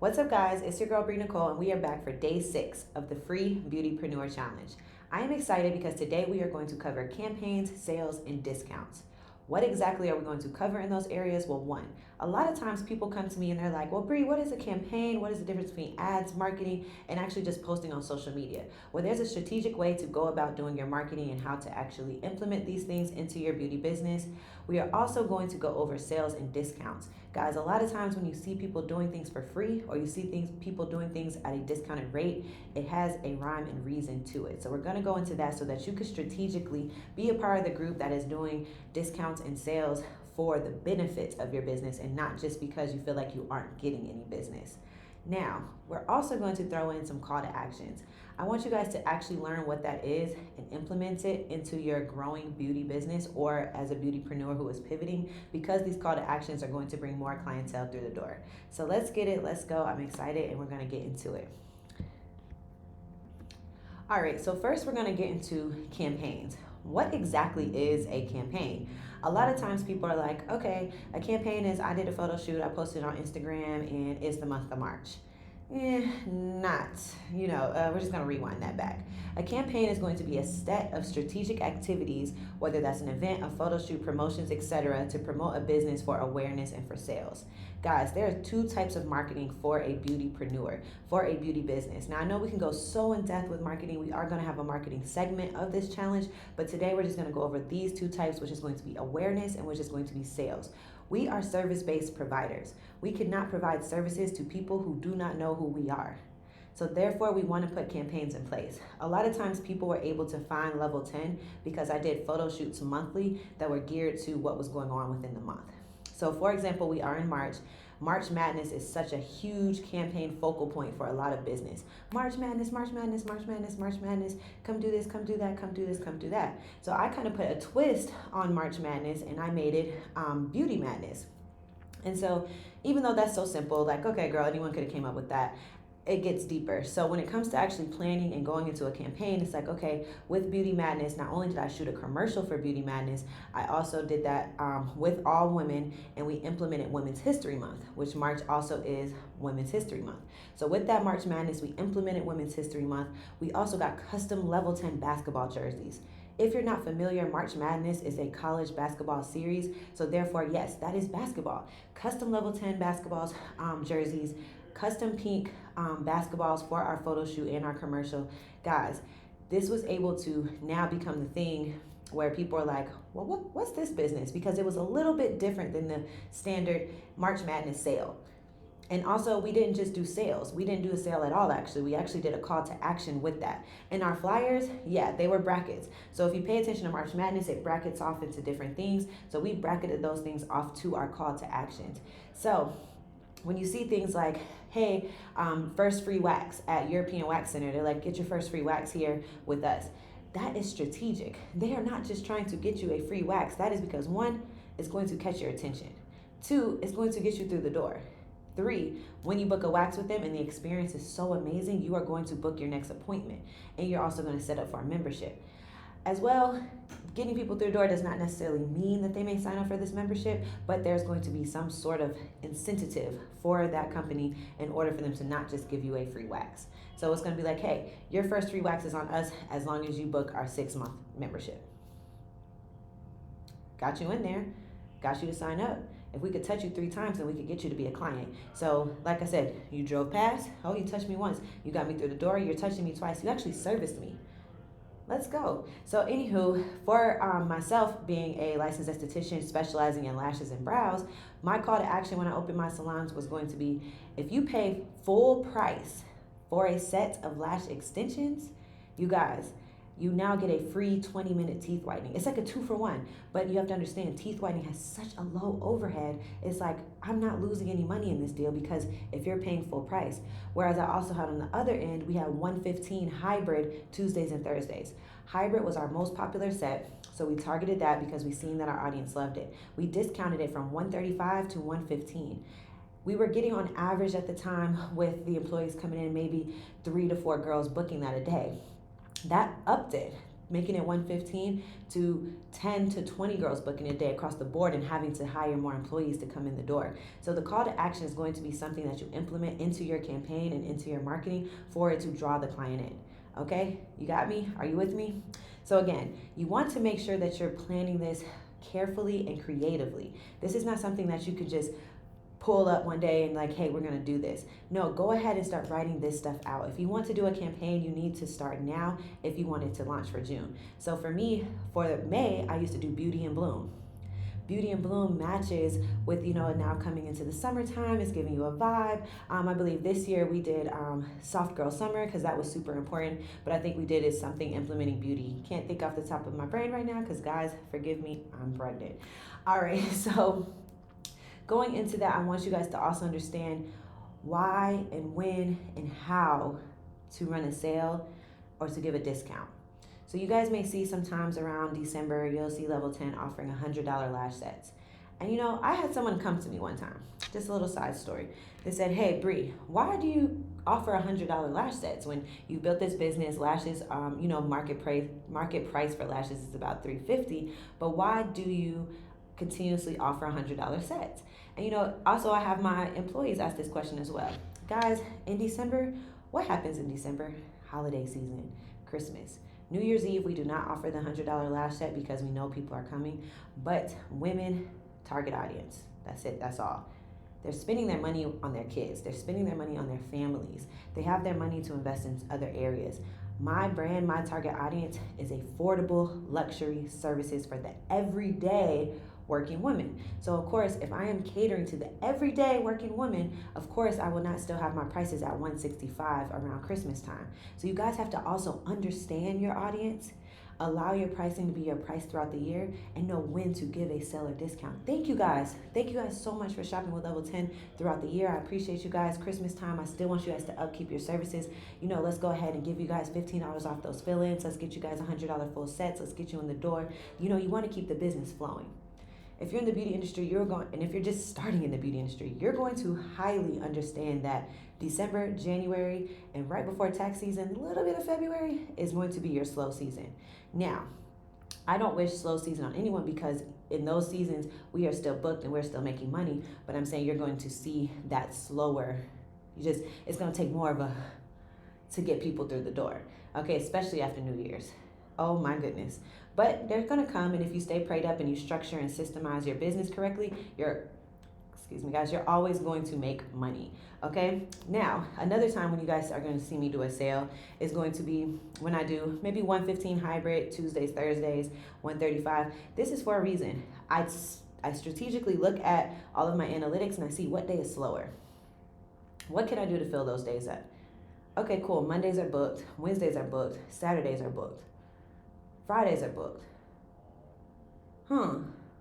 What's up, guys? It's your girl, Nicole, and we are back for day 6 of the free Beautypreneur Challenge. I am excited because today we are going to cover campaigns, sales, and discounts. What exactly are we going to cover in those areas? Well, one, a lot of times people come to me and they're like, well, Bree, what is a campaign? What is the difference between ads, marketing, and actually just posting on social media? Well, there's a strategic way to go about doing your marketing and how to actually implement these things into your beauty business. We are also going to go over sales and discounts. Guys, a lot of times when you see people doing things for free or you see people doing things at a discounted rate, it has a rhyme and reason to it. So we're going to go into that so that you can strategically be a part of the group that is doing discounts and sales for the benefits of your business and not just because you feel like you aren't getting any business. Now, we're also going to throw in some call to actions. I want you guys to actually learn what that is and implement it into your growing beauty business or as a beautypreneur who is pivoting, because these call to actions are going to bring more clientele through the door. So let's get it, let's go. I'm excited and we're going to get into it. All right, so first we're going to get into campaigns. What exactly is a campaign? A lot of times people are like, okay, a campaign is I did a photo shoot, I posted on Instagram, and it's the month of March. Not, we're just gonna rewind that back. A campaign is going to be a set of strategic activities, whether that's an event, a photo shoot, promotions, etc., to promote a business for awareness and for sales. Guys, there are 2 types of marketing for a beautypreneur, for a beauty business. Now, I know we can go so in depth with marketing. We are gonna have a marketing segment of this challenge, but today we're just gonna go over these 2 types, which is going to be awareness and which is going to be sales. We are service-based providers. We cannot provide services to people who do not know who we are. So therefore, we want to put campaigns in place. A lot of times people were able to find level 10 because I did photo shoots monthly that were geared to what was going on within the month. So for example, we are in March. March Madness is such a huge campaign focal point for a lot of business. March Madness, March Madness, March Madness, March Madness. Come do this, come do that, come do this, come do that. So I kind of put a twist on March Madness and I made it Beauty Madness. And so even though that's so simple, like, okay, girl, anyone could have came up with that, it gets deeper. So when it comes to actually planning and going into a campaign, it's like, okay, with Beauty Madness, not only did I shoot a commercial for Beauty Madness, I also did that with all women, and we implemented Women's History Month, which March also is Women's History Month. So with that March Madness, we implemented Women's History Month. We also got custom level 10 basketball jerseys. If you're not familiar, March Madness is a college basketball series. So therefore, yes, that is basketball. Custom level 10 basketballs, jerseys, custom pink basketballs for our photo shoot and our commercial. Guys, this was able to now become the thing where people are like, well, what's this business? Because it was a little bit different than the standard March Madness sale. And also, we didn't just do sales. We didn't do a sale at all, actually. We actually did a call to action with that. And our flyers, yeah, they were brackets. So if you pay attention to March Madness, it brackets off into different things. So we bracketed those things off to our call to actions. So when you see things like, hey, first free wax at European Wax Center, they're like, get your first free wax here with us. That is strategic. They are not just trying to get you a free wax. That is because 1, it's going to catch your attention. 2, it's going to get you through the door. 3, when you book a wax with them and the experience is so amazing, you are going to book your next appointment. And you're also going to set up for a membership. As well, getting people through the door does not necessarily mean that they may sign up for this membership, but there's going to be some sort of incentive for that company in order for them to not just give you a free wax. So it's going to be like, hey, your first free wax is on us as long as you book our 6-month membership. Got you in there, got you to sign up. If we could touch you 3 times, then we could get you to be a client. So like I said, you drove past, oh, you touched me once. You got me through the door, you're touching me twice. You actually serviced me. Let's go. So anywho, for myself being a licensed esthetician specializing in lashes and brows, my call to action when I opened my salons was going to be, if you pay full price for a set of lash extensions, you guys, you now get a free 20-minute teeth whitening. It's like a 2-for-1, but you have to understand teeth whitening has such a low overhead. It's like, I'm not losing any money in this deal because if you're paying full price. Whereas I also had on the other end, we had 115 hybrid Tuesdays and Thursdays. Hybrid was our most popular set, so we targeted that because we seen that our audience loved it. We discounted it from 135 to 115. We were getting on average at the time with the employees coming in, maybe 3 to 4 girls booking that a day. That upped it. making it 115 to 10 to 20 girls booking a day across the board and having to hire more employees to come in the door. So the call to action is going to be something that you implement into your campaign and into your marketing for it to draw the client in. Okay, you got me? Are you with me? So again, you want to make sure that you're planning this carefully and creatively. This is not something that you could just pull up one day and like, hey, we're gonna do this. No, go ahead and start writing this stuff out. If you want to do a campaign, you need to start now if you wanted to launch for June. So for me, for May, I used to do Beauty and Bloom. Beauty and Bloom matches with, now coming into the summertime, it's giving you a vibe. I believe this year we did Soft Girl Summer because that was super important, but I think we did is something implementing beauty. Can't think off the top of my brain right now because guys, forgive me, I'm pregnant. All right, so going into that, I want you guys to also understand why and when and how to run a sale or to give a discount. So you guys may see sometimes around December, you'll see Level 10 offering $100 lash sets. And I had someone come to me one time, just a little side story. They said, hey, Bree, why do you offer $100 lash sets when you built this business? Lashes, market price for lashes is about $350, but why do you continuously offer $100 sets? And also I have my employees ask this question as well. Guys, in December, what happens in December? Holiday season, Christmas. New Year's Eve, we do not offer the $100 lash set because we know people are coming, but women, target audience. That's it, that's all. They're spending their money on their kids. They're spending their money on their families. They have their money to invest in other areas. My brand, my target audience is affordable luxury services for the everyday working women. So of course, if I am catering to the everyday working woman, of course I will not still have my prices at $165 around Christmas time. So you guys have to also understand your audience, allow your pricing to be your price throughout the year, and know when to give a seller discount. Thank you guys so much for shopping with Level 10 throughout the year. I appreciate you guys. Christmas time, I still want you guys to upkeep your services. Let's go ahead and give you guys $15 off those fill-ins. Let's get you guys $100 full sets. Let's get you in the door. You want to keep the business flowing. If you're in the beauty industry, and if you're just starting in the beauty industry, you're going to highly understand that December, January, and right before tax season, a little bit of February is going to be your slow season. Now, I don't wish slow season on anyone because in those seasons, we are still booked and we're still making money, but I'm saying you're going to see that slower, it's going to take more to get people through the door, okay, especially after New Year's. Oh my goodness. But they're gonna come, and if you stay prayed up and you structure and systemize your business correctly, you're always going to make money, okay? Now, another time when you guys are gonna see me do a sale is going to be when I do maybe 115 hybrid, Tuesdays, Thursdays, 135. This is for a reason. I strategically look at all of my analytics and I see what day is slower. What can I do to fill those days up? Okay, cool, Mondays are booked, Wednesdays are booked, Saturdays are booked. Fridays are booked.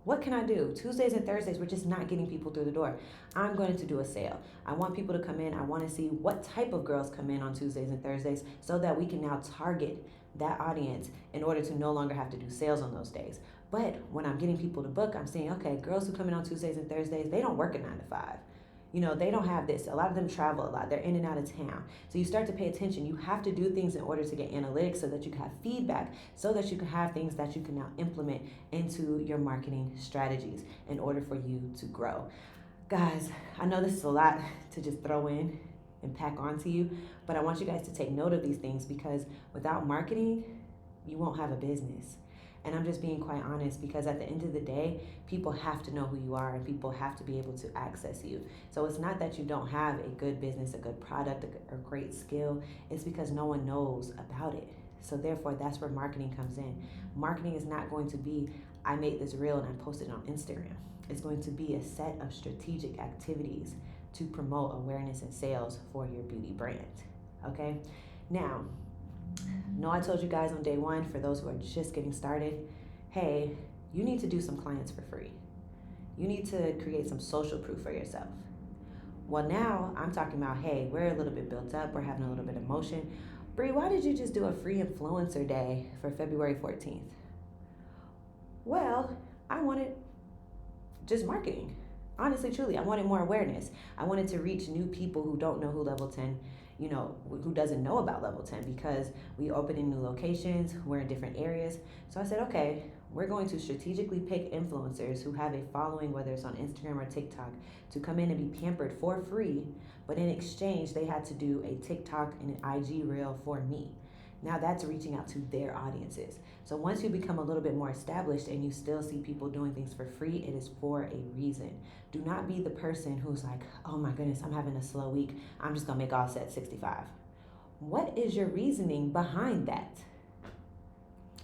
What can I do? Tuesdays and Thursdays, we're just not getting people through the door. I'm going to do a sale. I want people to come in. I want to see what type of girls come in on Tuesdays and Thursdays so that we can now target that audience in order to no longer have to do sales on those days. But when I'm getting people to book, I'm saying, okay, girls who come in on Tuesdays and Thursdays, they don't work a 9 to 5. They don't have this. A lot of them travel a lot. They're in and out of town. So you start to pay attention. You have to do things in order to get analytics so that you can have feedback, so that you can have things that you can now implement into your marketing strategies in order for you to grow. Guys, I know this is a lot to just throw in and pack onto you, but I want you guys to take note of these things because without marketing, you won't have a business. And I'm just being quite honest because at the end of the day, people have to know who you are and people have to be able to access you. So it's not that you don't have a good business, a good product, a great skill. It's because no one knows about it. So therefore, that's where marketing comes in. Marketing is not going to be, I made this reel and I posted it on Instagram. It's going to be a set of strategic activities to promote awareness and sales for your beauty brand. Okay? Now, no, I told you guys on day one, for those who are just getting started, hey, you need to do some clients for free. You need to create some social proof for yourself. Well, now I'm talking about, hey, we're a little bit built up. We're having a little bit of motion. Bree, why did you just do a free influencer day for February 14th? Well, I wanted just marketing. Honestly, truly, I wanted more awareness. I wanted to reach new people who don't know who Level 10 who doesn't know about level 10, because we open in new locations, we're in different areas. So I said, okay, we're going to strategically pick influencers who have a following, whether it's on Instagram or TikTok, to come in and be pampered for free. But in exchange, they had to do a TikTok and an IG reel for me. Now that's reaching out to their audiences. So once you become a little bit more established and you still see people doing things for free, it is for a reason. Do not be the person who's like, oh my goodness, I'm having a slow week, I'm just gonna make all set 65. What is your reasoning behind that?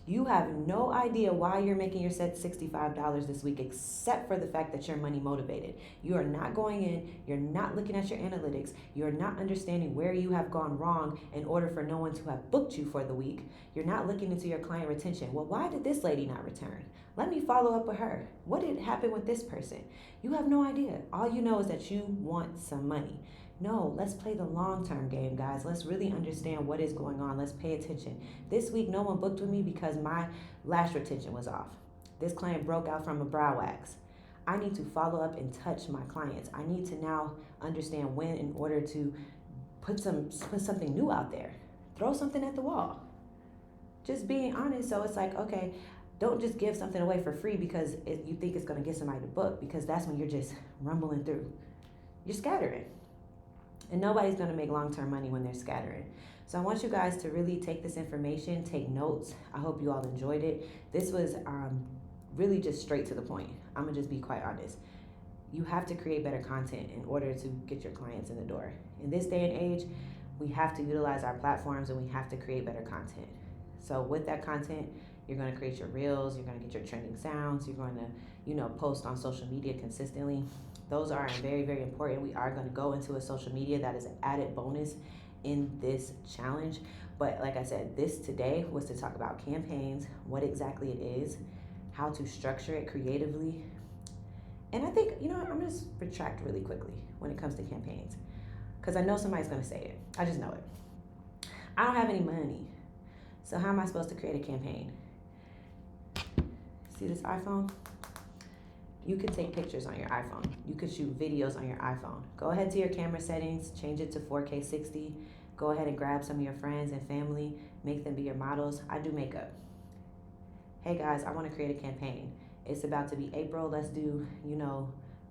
You have no idea why you're making your set $65 this week, except for the fact that you're money motivated. You are not going in, you're not looking at your analytics, you're not understanding where you have gone wrong in order for no one to have booked you for the week. You're not looking into your client retention. Well, why did this lady not return? Let me follow up with her. What did happen with this person? You have no idea. All you know is that you want some money. No, let's play the long-term game, guys. Let's really understand what is going on. Let's pay attention. This week, no one booked with me because my lash retention was off. This client broke out from a brow wax. I need to follow up and touch my clients. I need to now understand when, in order to put something new out there. Throw something at the wall. Just being honest. So it's like, okay, don't just give something away for free because you think it's going to get somebody to book, because that's when you're just rumbling through. You're scattering. And nobody's going to make long-term money when they're scattering. So I want you guys to really take this information, take notes. I hope you all enjoyed it. This was really just straight to the point. I'm going to just be quite honest. You have to create better content in order to get your clients in the door. In this day and age, we have to utilize our platforms and we have to create better content. So with that content, you're going to create your reels, you're going to get your trending sounds, you're going to, post on social media consistently. Those are very, very important. We are going to go into a social media that is an added bonus in this challenge. But like I said, this today was to talk about campaigns, what exactly it is, how to structure it creatively. And I think, I'm going to retract really quickly when it comes to campaigns, because I know somebody's going to say it. I just know it. I don't have any money. So how am I supposed to create a campaign? See this iPhone? You could take pictures on your iPhone. You could shoot videos on your iPhone. Go ahead to your camera settings, change it to 4K 60. Go ahead and grab some of your friends and family, make them be your models. I do makeup. Hey guys, I want to create a campaign. It's about to be April. Let's do,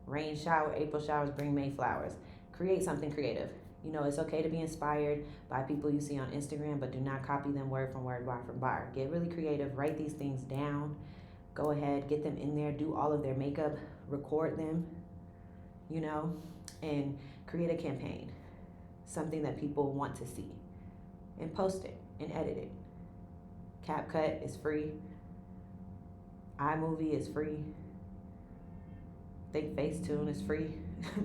rain shower, April showers, bring May flowers. Create something creative. It's okay to be inspired by people you see on Instagram, but do not copy them word from word, bar from bar. Get really creative, write these things down. Go ahead, get them in there, do all of their makeup, record them, and create a campaign. Something that people want to see. And post it and edit it. CapCut is free. iMovie is free. I think Facetune is free.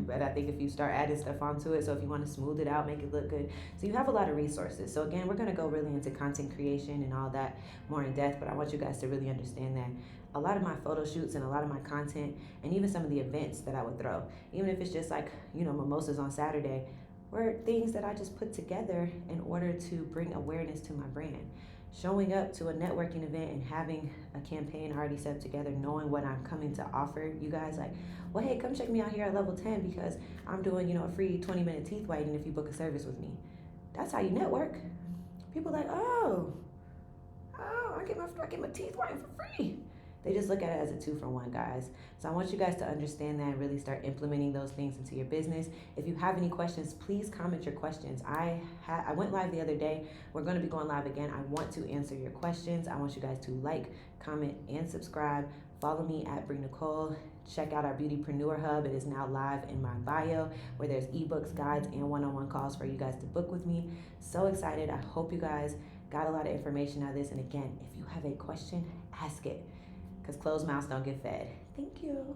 But I think if you start adding stuff onto it, so if you want to smooth it out, make it look good. So you have a lot of resources. So again, we're going to go really into content creation and all that more in depth, but I want you guys to really understand that a lot of my photo shoots and a lot of my content, and even some of the events that I would throw, even if it's just like, mimosas on Saturday, were things that I just put together in order to bring awareness to my brand. Showing up to a networking event and having a campaign already set together, knowing what I'm coming to offer you guys, like, well, hey, come check me out here at level 10 because I'm doing, a free 20-minute teeth whitening if you book a service with me. That's how you network. People are like, oh, I get my teeth whitened for free. They just look at it as a 2-for-1, guys. So I want you guys to understand that and really start implementing those things into your business. If you have any questions, please comment your questions. I went live the other day. We're going to be going live again. I want to answer your questions. I want you guys to like, comment, and subscribe. Follow me at Brie Nicole. Check out our Beautyprenuer Hub. It is now live in my bio, where there's ebooks, guides, and one-on-one calls for you guys to book with me. So excited. I hope you guys got a lot of information out of this. And again, if you have a question, ask it, because closed mouths don't get fed. Thank you.